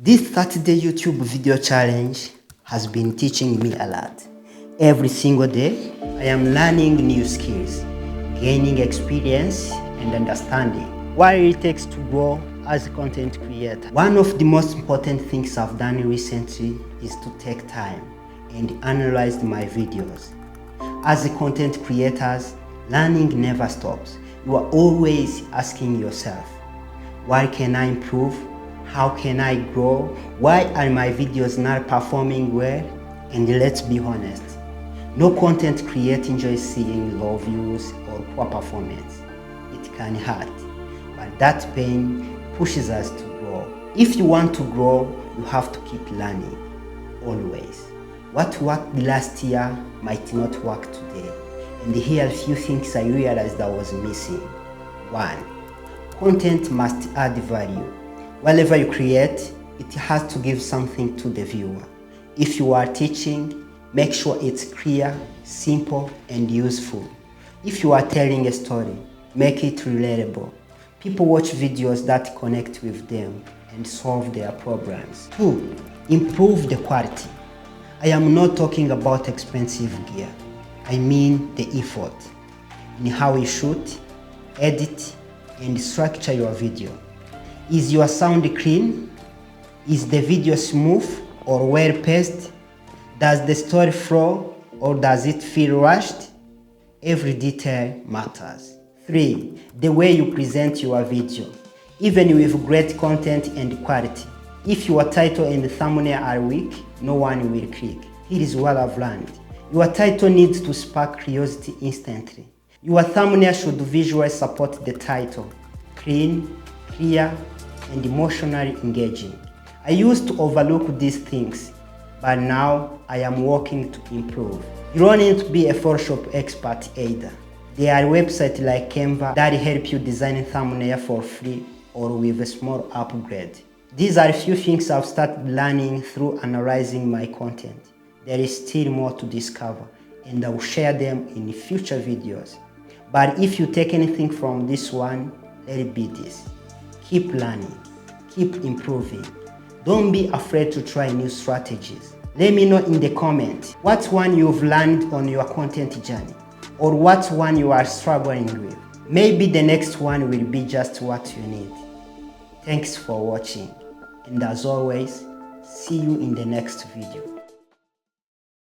This 30-day YouTube video challenge has been teaching me a lot. Every single day, I am learning new skills, gaining experience and understanding what it takes to grow as a content creator. One of the most important things I've done recently is to take time and analyze my videos. As a content creators, learning never stops. You are always asking yourself, what can I improve? How can I grow? Why are my videos not performing well? And let's be honest, no content creator enjoys seeing low views or poor performance. It can hurt, but that pain pushes us to grow. If you want to grow, you have to keep learning, always. What worked last year might not work today. And here are a few things I realized I was missing. 1. Content must add value. Whatever you create, it has to give something to the viewer. If you are teaching, make sure it's clear, simple, and useful. If you are telling a story, make it relatable. People watch videos that connect with them and solve their problems. 2. Improve the quality. I am not talking about expensive gear. I mean the effort in how you shoot, edit, and structure your video. Is your sound clean? Is the video smooth or well paced? Does the story flow or does it feel rushed? Every detail matters. 3. The way you present your video. Even with great content and quality, if your title and thumbnail are weak, no one will click. Here is what I've learned. Your title needs to spark curiosity instantly. Your thumbnail should visually support the title. Clean, clear, and emotionally engaging. I used to overlook these things, but now I am working to improve. You don't need to be a Photoshop expert either. There are websites like Canva that help you design a thumbnail for free or with a small upgrade. These are a few things I've started learning through analyzing my content. There is still more to discover, and I will share them in future videos. But if you take anything from this one, let it be this. Keep learning, keep improving. Don't be afraid to try new strategies. Let me know in the comments what one you've learned on your content journey, or what one you are struggling with. Maybe the next one will be just what you need. Thanks for watching, and as always, see you in the next video.